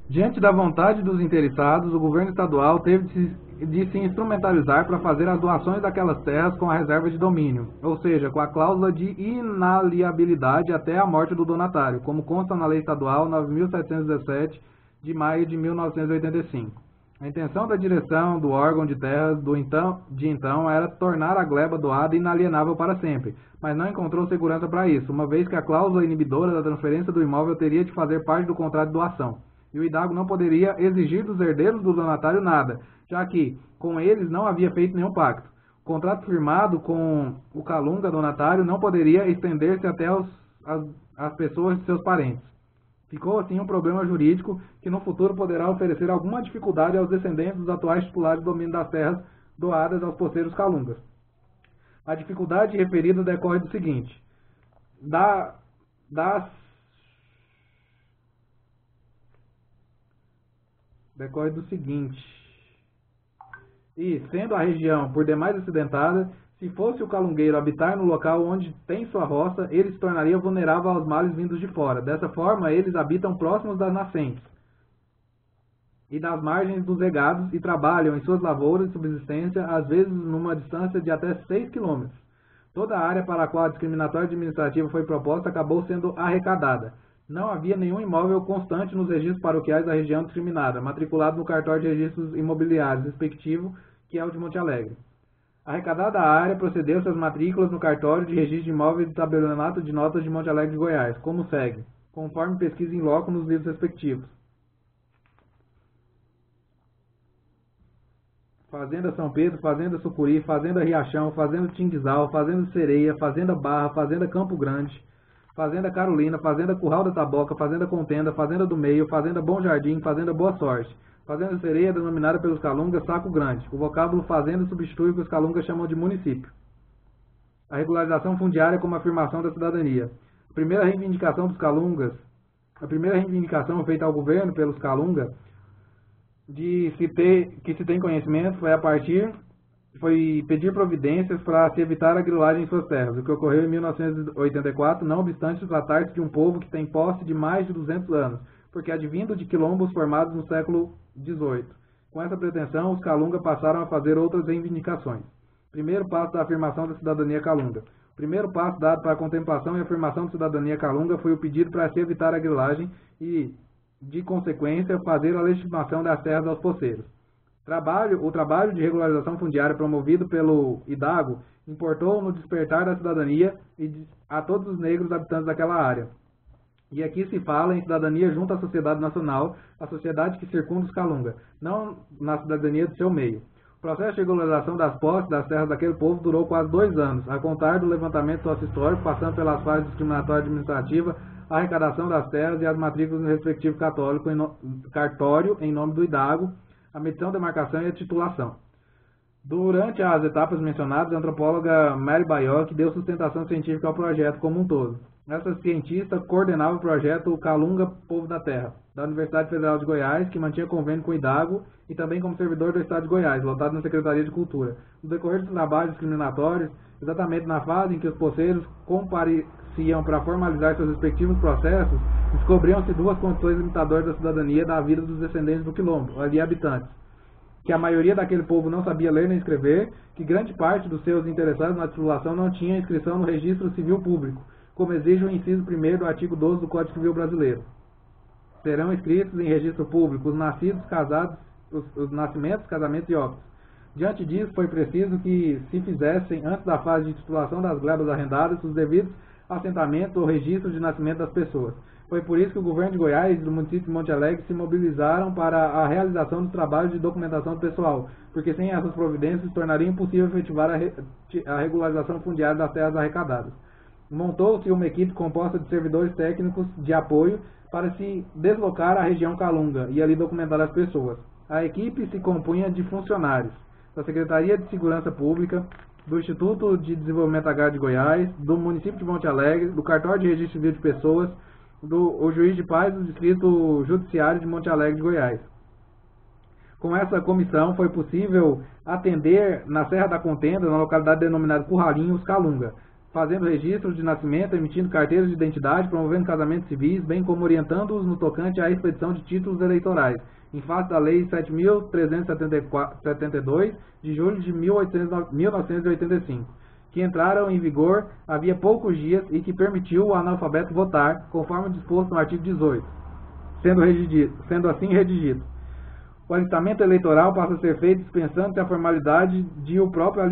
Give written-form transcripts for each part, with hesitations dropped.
Diante da vontade dos interessados, o governo estadual teve de se instrumentalizar para fazer as doações daquelas terras com a reserva de domínio, ou seja, com a cláusula de inaliabilidade até a morte do donatário, como consta na Lei Estadual 9.717, de maio de 1985. A intenção da direção do órgão de terras de então era tornar a gleba doada inalienável para sempre, mas não encontrou segurança para isso, uma vez que a cláusula inibidora da transferência do imóvel teria de fazer parte do contrato de doação, e o Hidalgo não poderia exigir dos herdeiros do donatário nada, já que com eles não havia feito nenhum pacto. O contrato firmado com o Calunga donatário não poderia estender-se até as pessoas de seus parentes. Ficou assim um problema jurídico que no futuro poderá oferecer alguma dificuldade aos descendentes dos atuais titulares do domínio das terras doadas aos poceiros Calungas. A dificuldade referida decorre do seguinte: e, sendo a região por demais acidentada, se fosse o calungueiro habitar no local onde tem sua roça, ele se tornaria vulnerável aos males vindos de fora. Dessa forma, eles habitam próximos das nascentes e das margens dos regados e trabalham em suas lavouras de subsistência, às vezes numa distância de até 6 km. Toda a área para a qual a discriminatória administrativa foi proposta acabou sendo arrecadada. Não havia nenhum imóvel constante nos registros paroquiais da região discriminada, matriculado no cartório de registros imobiliários respectivo, que é o de Monte Alegre. Arrecadada a área, procedeu-se às matrículas no cartório de registro de imóveis e tabelionato de notas de Monte Alegre de Goiás, como segue, conforme pesquisa em loco nos livros respectivos. Fazenda São Pedro, Fazenda Sucuri, Fazenda Riachão, Fazenda Tinguizal, Fazenda Sereia, Fazenda Barra, Fazenda Campo Grande, Fazenda Carolina, Fazenda Curral da Taboca, Fazenda Contenda, Fazenda do Meio, Fazenda Bom Jardim, Fazenda Boa Sorte. Fazenda Sereia, denominada pelos calungas Saco Grande. O vocábulo fazenda substitui o que os calungas chamam de município. A regularização fundiária como afirmação da cidadania. A primeira reivindicação feita ao governo pelos calungas, que se tem conhecimento, foi pedir providências para se evitar a grilagem em suas terras, o que ocorreu em 1984, não obstante tratar-se de um povo que tem posse de mais de 200 anos, porque advindo de quilombos formados no século XVIII. Com essa pretensão, os Calunga passaram a fazer outras reivindicações. Primeiro passo da afirmação da cidadania Calunga. O primeiro passo dado para a contemplação e afirmação da cidadania Calunga foi o pedido para se evitar a grilagem e, de consequência, fazer a legitimação das terras aos poceiros. O trabalho de regularização fundiária promovido pelo Hidalgo importou no despertar da cidadania a todos os negros habitantes daquela área. E aqui se fala em cidadania junto à sociedade nacional, a sociedade que circunda os Calunga, não na cidadania do seu meio. O processo de regularização das posses das terras daquele povo durou quase 2 anos, a contar do levantamento sócio-histórico, passando pelas fases discriminatória administrativa, a arrecadação das terras e as matrículas no respectivo cartório em nome do Hidalgo, a medição, demarcação e a titulação. Durante as etapas mencionadas, a antropóloga Mary Baioc deu sustentação científica ao projeto como um todo. Essa cientista coordenava o projeto Calunga Povo da Terra, da Universidade Federal de Goiás, que mantinha convênio com o Hidalgo e também como servidor do Estado de Goiás, lotado na Secretaria de Cultura. No decorrer dos trabalhos discriminatórios, exatamente na fase em que os poceiros compareciam para formalizar seus respectivos processos, descobriam-se 2 condições limitadoras da cidadania da vida dos descendentes do quilombo, ali habitantes. Que a maioria daquele povo não sabia ler nem escrever, que grande parte dos seus interessados na titulação não tinha inscrição no registro civil público, como exige o inciso 1º do artigo 12 do Código Civil Brasileiro. Serão inscritos em registro público os nascimentos, casamentos e óbitos. Diante disso, foi preciso que se fizessem, antes da fase de titulação das glebas arrendadas, os devidos assentamentos ou registros de nascimento das pessoas. Foi por isso que o governo de Goiás e do município de Monte Alegre se mobilizaram para a realização dos trabalhos de documentação pessoal, porque sem essas providências se tornaria impossível efetivar a regularização fundiária das terras arrecadadas. Montou-se uma equipe composta de servidores técnicos de apoio para se deslocar à região Calunga e ali documentar as pessoas. A equipe se compunha de funcionários da Secretaria de Segurança Pública, do Instituto de Desenvolvimento Agrário de Goiás, do município de Monte Alegre, do Cartório de Registro Civil de Pessoas, o juiz de paz do Distrito Judiciário de Monte Alegre de Goiás. Com essa comissão foi possível atender na Serra da Contenda, na localidade denominada Curralinho, os Calunga. fazendo registro de nascimento, emitindo carteiras de identidade, promovendo casamentos civis, bem como orientando-os no tocante à expedição de títulos eleitorais, em face da Lei 7.372, de julho de 1985, que entraram em vigor havia poucos dias e que permitiu ao analfabeto votar, conforme disposto no artigo 18, sendo assim redigido. O alistamento eleitoral passa a ser feito dispensando-se a formalidade de o próprio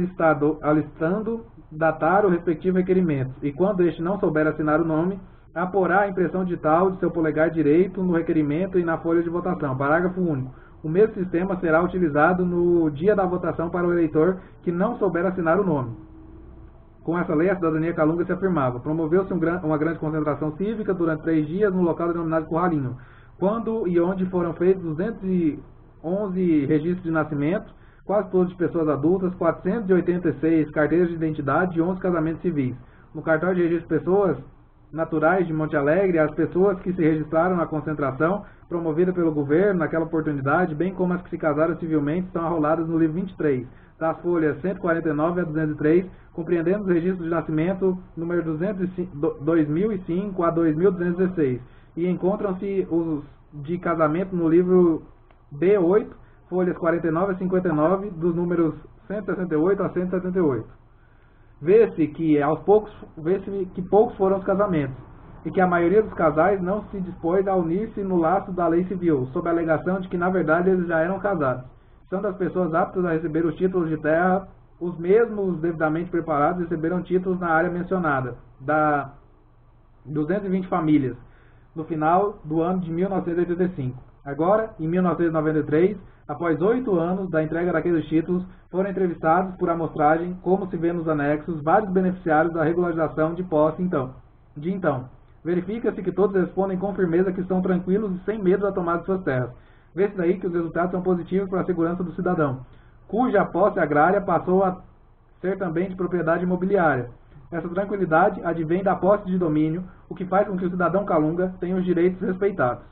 alistando datar o respectivo requerimento, e quando este não souber assinar o nome, aporá a impressão digital de seu polegar direito no requerimento e na folha de votação. Parágrafo único. O mesmo sistema será utilizado no dia da votação para o eleitor que não souber assinar o nome. Com essa lei, a cidadania calunga se afirmava. Promoveu-se uma grande concentração cívica durante 3 dias no local denominado Curralinho, quando e onde foram feitos 211 registros de nascimento, quase todos de pessoas adultas, 486 carteiras de identidade e 11 casamentos civis. No cartório de registro de pessoas naturais de Monte Alegre, as pessoas que se registraram na concentração, promovida pelo governo naquela oportunidade, bem como as que se casaram civilmente, estão arroladas no livro 23, das folhas 149 a 203, compreendendo os registros de nascimento número 2005 a 2216, e encontram-se os de casamento no livro B8, folhas 49 a 59, dos números 168 a 178. Vê-se que poucos foram os casamentos, e que a maioria dos casais não se dispôs a unir-se no laço da lei civil, sob a alegação de que na verdade eles já eram casados. Sendo as pessoas aptas a receber os títulos de terra, os mesmos devidamente preparados receberam títulos na área mencionada, da 220 famílias, no final do ano de 1985. Agora, em 1993, após 8 anos da entrega daqueles títulos, foram entrevistados por amostragem, como se vê nos anexos, vários beneficiários da regularização de posse de então. Verifica-se que todos respondem com firmeza que estão tranquilos e sem medo da tomada de suas terras. Vê-se daí que os resultados são positivos para a segurança do cidadão, cuja posse agrária passou a ser também de propriedade imobiliária. Essa tranquilidade advém da posse de domínio, o que faz com que o cidadão calunga tenha os direitos respeitados.